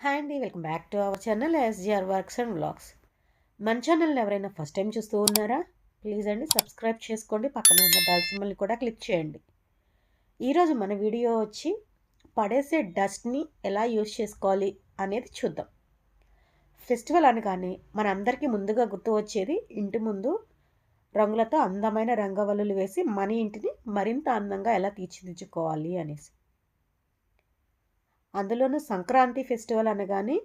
Hi అండి, welcome back to our channel SGR works and vlogs. మన ఛానల్ని ఎవరైనా ఫస్ట్ టైం చూస్తూ ఉన్నారా? ప్లీజ్ అండి సబ్స్క్రైబ్ చేసుకోండి, పక్కన ఉన్న బెల్ సింబల్ని కూడా క్లిక్ చేయండి. ఈరోజు మన వీడియో వచ్చి పడేసే డస్ట్ని ఎలా యూజ్ చేసుకోవాలి అనేది చూద్దాం. ఫెస్టివల్ అనగానే మన అందరికీ ముందుగా గుర్తు వచ్చేది ఇంటి ముందు రంగులతో అందమైన రంగవల్లులు వేసి మన ఇంటిని మరింత అందంగా ఎలా తీర్చిదిద్దుకోవాలి అనేసి. అందులోనూ సంక్రాంతి ఫెస్టివల్ అనగానే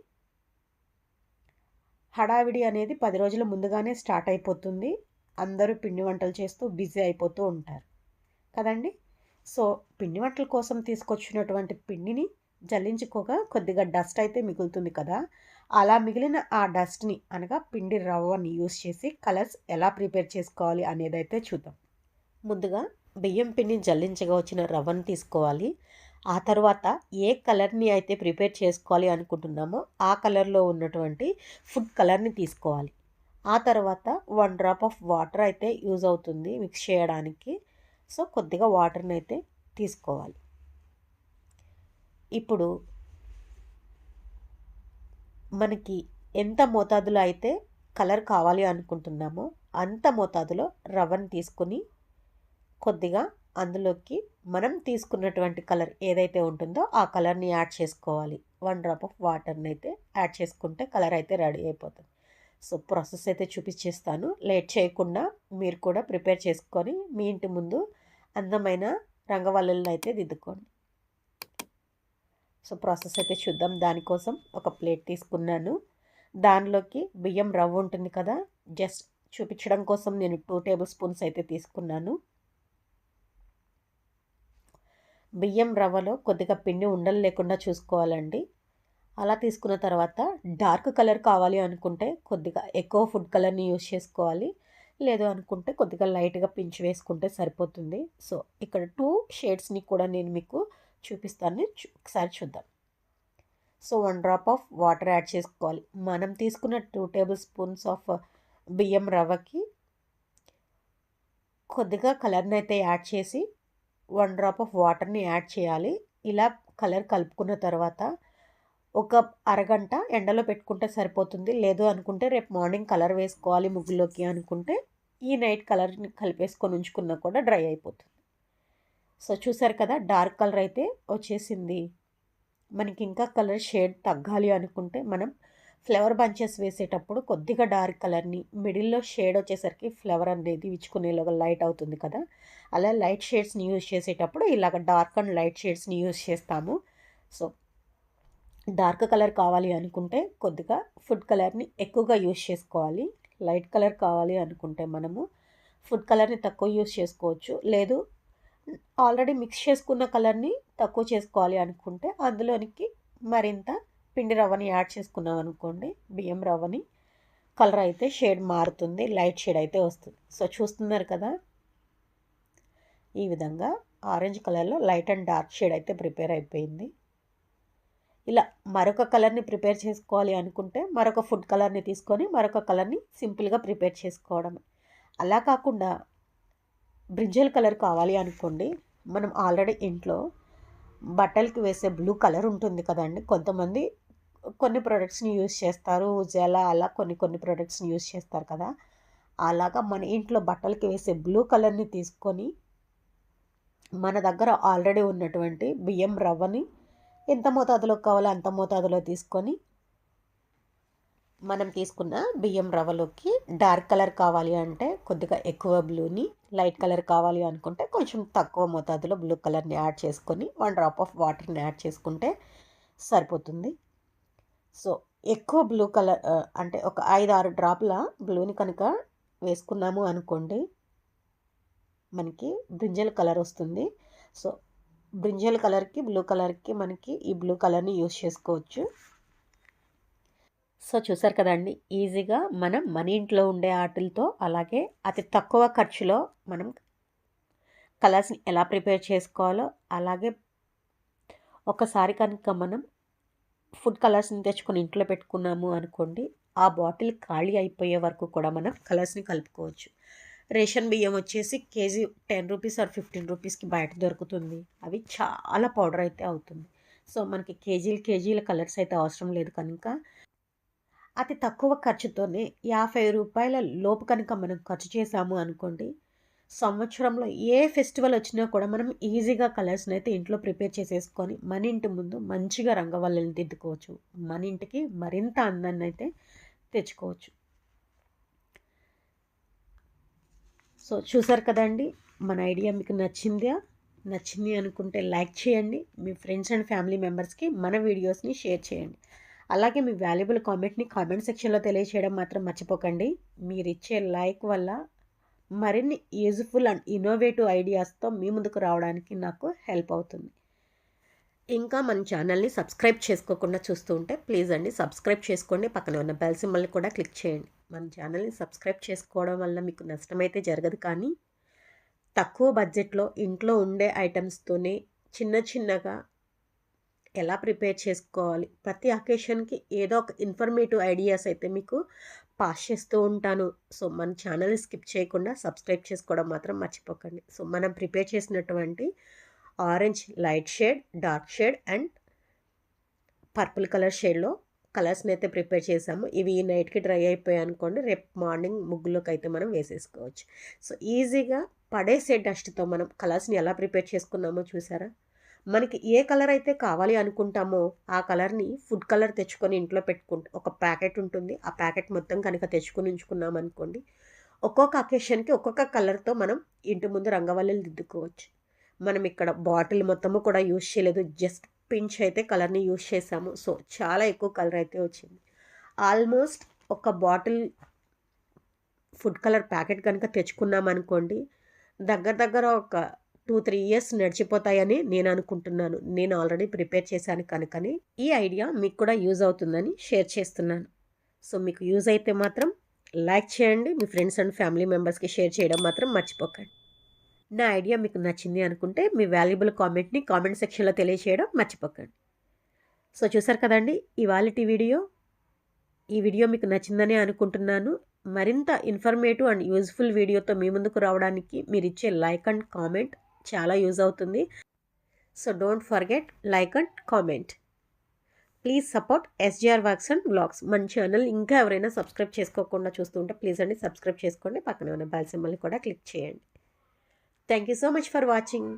హడావిడి అనేది 10 రోజుల ముందుగానే స్టార్ట్ అయిపోతుంది. అందరూ పిండి వంటలు చేస్తూ బిజీ అయిపోతూ ఉంటారు కదండి. సో పిండి వంటల కోసం తీసుకొచ్చినటువంటి పిండిని జల్లించుకోగా కొద్దిగా డస్ట్ అయితే మిగులుతుంది కదా. అలా మిగిలిన ఆ డస్ట్ని అనగా పిండి రవ్వని యూస్ చేసి కలర్స్ ఎలా ప్రిపేర్ చేసుకోవాలి అనేది అయితే చూద్దాం. ముందుగా బియ్యం పిండిని జల్లించగా వచ్చిన రవ్వను తీసుకోవాలి. ఆ తర్వాత ఏ కలర్ని అయితే ప్రిపేర్ చేసుకోవాలి అనుకుంటున్నామో ఆ కలర్లో ఉన్నటువంటి ఫుడ్ కలర్ని తీసుకోవాలి. ఆ తర్వాత 1 డ్రాప్ ఆఫ్ వాటర్ అయితే యూజ్ అవుతుంది మిక్స్ చేయడానికి. సో కొద్దిగా వాటర్ని అయితే తీసుకోవాలి. ఇప్పుడు మనకి ఎంత మోతాదులో అయితే కలర్ కావాలి అనుకుంటున్నామో అంత మోతాదులో రవ్వని తీసుకొని కొద్దిగా అందులోకి మనం తీసుకున్నటువంటి కలర్ ఏదైతే ఉంటుందో ఆ కలర్ని యాడ్ చేసుకోవాలి. 1 డ్రాప్ ఆఫ్ వాటర్ని అయితే యాడ్ చేసుకుంటే కలర్ అయితే రెడీ అయిపోతుంది. సో ప్రాసెస్ అయితే చూపించేస్తాను. లేట్ చేయకుండా మీరు కూడా ప్రిపేర్ చేసుకొని మీ ఇంటి ముందు అందమైన రంగవల్లులను అయితే దిద్దుకోండి. సో ప్రాసెస్ అయితే చూద్దాం. దానికోసం ఒక ప్లేట్ తీసుకున్నాను. దానిలోకి బియ్యం రవ్వ ఉంటుంది కదా, జస్ట్ చూపించడం కోసం నేను 2 టేబుల్ స్పూన్స్ అయితే తీసుకున్నాను. బియ్యం రవ్వలో కొద్దిగా పిండి ఉండలు లేకుండా చూసుకోవాలండి. అలా తీసుకున్న తర్వాత డార్క్ కలర్ కావాలి అనుకుంటే కొద్దిగా ఎక్కువ ఫుడ్ కలర్ని యూజ్ చేసుకోవాలి. లేదు అనుకుంటే కొద్దిగా లైట్గా పించి వేసుకుంటే సరిపోతుంది. సో ఇక్కడ 2 షేడ్స్ని కూడా నేను మీకు చూపిస్తాను, ఒకసారి చూద్దాం. So 1 drop of water add చేసుకోవాలి. మనం తీసుకున్న 2 టేబుల్ స్పూన్స్ ఆఫ్ బియ్యం రవ్వకి కొద్దిగా కలర్ని అయితే యాడ్ చేసి 1 డ్రాప్ ఆఫ్ వాటర్ని యాడ్ చేయాలి. ఇలా కలర్ కలుపుకున్న తర్వాత ఒక అరగంట ఎండలో పెట్టుకుంటే సరిపోతుంది. లేదు అనుకుంటే రేపు మార్నింగ్ కలర్ వేసుకోవాలి ముగ్గులోకి అనుకుంటే ఈ నైట్ కలర్ని కలిపేసుకొని ఉంచుకున్నా కూడా డ్రై అయిపోతుంది. సో చూసారు కదా, డార్క్ కలర్ అయితే వచ్చేసింది. మనకి ఇంకా కలర్ షేడ్ తగ్గాలి అనుకుంటే మనం ఫ్లవర్ బంచెస్ వేసేటప్పుడు కొద్దిగా డార్క్ కలర్ని మిడిల్లో షేడ్ వచ్చేసరికి ఫ్లవర్ అనేది విచ్చుకునేలాగా లైట్ అవుతుంది కదా, అలా లైట్ షేడ్స్ని యూజ్ చేసేటప్పుడు ఇలాగ డార్క్ అండ్ లైట్ షేడ్స్ని యూజ్ చేస్తాము. సో డార్క్ కలర్ కావాలి అనుకుంటే కొద్దిగా ఫుడ్ కలర్ని ఎక్కువగా యూజ్ చేసుకోవాలి. లైట్ కలర్ కావాలి అనుకుంటే మనము ఫుడ్ కలర్ని తక్కువ యూజ్ చేసుకోవచ్చు. లేదు ఆల్రెడీ మిక్స్ చేసుకున్న కలర్ని తక్కువ చేసుకోవాలి అనుకుంటే అందులోనికి మరింత పిండి రవ్వని యాడ్ చేసుకున్నాం అనుకోండి, బియ్యం రవ్వని, కలర్ అయితే షేడ్ మారుతుంది, లైట్ షేడ్ అయితే వస్తుంది. సో చూస్తున్నారు కదా, ఈ విధంగా ఆరెంజ్ కలర్లో లైట్ అండ్ డార్క్ షేడ్ అయితే ప్రిపేర్ అయిపోయింది. ఇలా మరొక కలర్ని ప్రిపేర్ చేసుకోవాలి అనుకుంటే మరొక ఫుడ్ కలర్ని తీసుకొని మరొక కలర్ని సింపుల్గా ప్రిపేర్ చేసుకోవడమే. అలా కాకుండా బ్రింజల్ కలర్ కావాలి అనుకోండి, మనం ఆల్రెడీ ఇంట్లో బట్టలకి వేసే బ్లూ కలర్ ఉంటుంది కదండి. కొంతమంది కొన్ని ప్రొడక్ట్స్ని యూజ్ చేస్తారు, ఉజాలా అలా కొన్ని ప్రొడక్ట్స్ని యూజ్ చేస్తారు కదా. అలాగా మన ఇంట్లో బట్టలకి వేసే బ్లూ కలర్ని తీసుకొని మన దగ్గర ఆల్రెడీ ఉన్నటువంటి బియ్యం రవ్వని ఎంత మోతాదులో కావాలో అంత మోతాదులో తీసుకొని మనం తీసుకున్న బియ్యం రవ్వలోకి డార్క్ కలర్ కావాలి అంటే కొద్దిగా ఎక్కువ బ్లూని, లైట్ కలర్ కావాలి అనుకుంటే కొంచెం తక్కువ మోతాదులో బ్లూ కలర్ని యాడ్ చేసుకొని 1 డ్రాప్ ఆఫ్ వాటర్ని యాడ్ చేసుకుంటే సరిపోతుంది. సో ఎక్కువ బ్లూ కలర్ అంటే ఒక 5-6 డ్రాప్ల బ్లూని కనుక వేసుకున్నాము అనుకోండి, మనకి బ్రింజల్ కలర్ వస్తుంది. సో బ్రింజల్ కలర్కి బ్లూ కలర్కి మనకి ఈ బ్లూ కలర్ని యూజ్ చేసుకోవచ్చు. సో చూసారు కదండి, ఈజీగా మనం మన ఇంట్లో ఉండే ఆటలతో అలాగే అతి తక్కువ ఖర్చులో మనం కలర్స్ని ఎలా ప్రిపేర్ చేసుకోవాలో, అలాగే ఒకసారి కనుక మనం ఫుడ్ కలర్స్ని తెచ్చుకొని ఇంట్లో పెట్టుకున్నాము అనుకోండి, ఆ బాటిల్ ఖాళీ అయిపోయే వరకు కూడా మనం కలర్స్ని కలుపుకోవచ్చు. రేషన్ బియ్యం వచ్చేసి కేజీ 10 రూపీస్ ఆర్ 15 రూపీస్కి బయట దొరుకుతుంది. అవి చాలా పౌడర్ అయితే అవుతుంది. సో, మనకి కేజీల కలర్స్ అయితే అవసరం లేదు కనుక, అతి తక్కువ ఖర్చుతోనే రూ. 50 లోపు కనుక మనం ఖర్చు చేశాము అనుకోండి, సంవత్సరంలో ఏ ఫెస్టివల్ వచ్చినా కూడా మనం ఈజీగా కలర్స్‌నైతే ఇంట్లో ప్రిపేర్ చేసేసుకొని, మన ఇంటి ముందు మంచిగా రంగవల్లులు దిద్దుకోవచ్చు. మన ఇంటికి మరింత అందాన్నయితే తెచ్చుకోవచ్చు. సో, చూసారు కదండీ! మన ఐడియా మీకు నచ్చిందా? నచ్చింది అనుకుంటే లైక్ చేయండి. మీ ఫ్రెండ్స్ అండ్ ఫ్యామిలీ మెంబర్స్‌కి మన వీడియోస్‌ని షేర్ చేయండి. అలాగే మీ వాల్యుబుల్ కామెంట్‌ని కామెంట్ సెక్షన్‌లో తెలియచేయడం మాత్రం మర్చిపోకండి. మీరిచ్చే లైక్ వల్ల మరిన్ని యూజ్‌ఫుల్ అండ్ ఇన్నోవేటివ్ ఐడియాస్‌తో మీ ముందుకు రావడానికి నాకు హెల్ప్ అవుతుంది. ఇంకా మన ఛానల్‌ని సబ్స్క్రైబ్ చేసుకోకుండా చూస్తూ ఉంటే ప్లీజ్ అండి సబ్స్క్రైబ్ చేసుకోండి. పక్కనే ఉన్న బెల్ సింబల్‌ని కూడా క్లిక్ చేయండి. మన ఛానల్‌ని సబ్స్క్రైబ్ చేసుకోవడం వల్ల మీకు నష్టమైతే జరగదు, కానీ తక్కువ బడ్జెట్‌లో ఇంట్లో ఉండే ఐటెమ్స్‌తోనే చిన్నగా ఎలా ప్రిపేర్ చేసుకోవాలి, ప్రతి అకేషన్‌కి ఏదో ఒక ఇన్ఫర్మేటివ్ ఐడియాస్ అయితే మీకు పాస్ చేస్తూ ఉంటాను. సో, మన ఛానల్‌ని స్కిప్ చేయకుండా సబ్స్క్రైబ్ చేసుకోవడం మాత్రం మర్చిపోకండి. సో, మనం ప్రిపేర్ చేసినటువంటి orange light shade, dark shade and purple colour షేడ్‌లో కలర్స్‌ని అయితే ప్రిపేర్ చేసాము. ఇవి ఈ నైట్‌కి డ్రై అయిపోయాయనుకోండి, రేపు మార్నింగ్ ముగ్గులోకైతే మనం వేసేసుకోవచ్చు. సో, ఈజీగా పడేసే డస్ట్‌తో మనం కలర్స్‌ని ఎలా ప్రిపేర్ చేసుకున్నామో చూసారా? మనకి ఏ కలర్ అయితే కావాలి అనుకుంటామో, ఆ కలర్‌ని ఫుడ్ కలర్ తెచ్చుకొని ఇంట్లో ఒక ప్యాకెట్ ఉంటుంది. ఆ ప్యాకెట్ మొత్తం కనుక తెచ్చుకొని ఉంచుకున్నామనుకోండి, ఒక్కొక్క అకేషన్‌కి ఒక్కొక్క కలర్‌తో మనం ఇంటి ముందు రంగవల్లులు దిద్దుకోవచ్చు. మనం ఇక్కడ బాటిల్ మొత్తము కూడా యూజ్ చేయలేదు. జస్ట్ పించ్ అయితే కలర్‌ని యూజ్ చేసాము. సో, చాలా ఎక్కువ కలర్ అయితే వచ్చింది. ఆల్మోస్ట్ ఒక బాటిల్ ఫుడ్ కలర్ ప్యాకెట్ కనుక తెచ్చుకున్నామనుకోండి, దగ్గర ఒక 2, 3 ఇయర్స్ నడిచిపోతాయని నేను అనుకుంటున్నాను. నేను ఆల్రెడీ ప్రిపేర్ చేశాను కనుకని, ఈ ఐడియా మీకు కూడా యూజ్ అవుతుందని షేర్ చేస్తున్నాను. సో, మీకు యూజ్ అయితే మాత్రం లైక్ చేయండి. మీ ఫ్రెండ్స్ అండ్ ఫ్యామిలీ మెంబర్స్‌కి షేర్ చేయడం మాత్రం మర్చిపోకండి. నా ఐడియా మీకు నచ్చింది అనుకుంటే మీ వాల్యుబుల్ కామెంట్‌ని కామెంట్ సెక్షన్‌లో తెలియచేయడం మర్చిపోకండి. సో, చూసారు కదండీ ఇవాల్టి వీడియో. ఈ వీడియో మీకు నచ్చిందనే అనుకుంటున్నాను. మరింత ఇన్ఫర్మేటివ్ అండ్ యూజ్‌ఫుల్ వీడియోతో మీ ముందుకు రావడానికి మీరిచ్చే లైక్ అండ్ కామెంట్ చాలా యూజ్ అవుతుంది. So, don't forget like and comment. Please support SJR works and vlogs. మన ఛానల్ ఇంకా ఎవరైనా సబ్స్క్రైబ్ చేసుకోకుండా చూస్తుంటే ప్లీజ్ అండి సబ్స్క్రైబ్ చేసుకోండి. పక్కనే ఉన్న బెల్ సింబల్‌ని కూడా క్లిక్ చేయండి. Thank you so much for watching.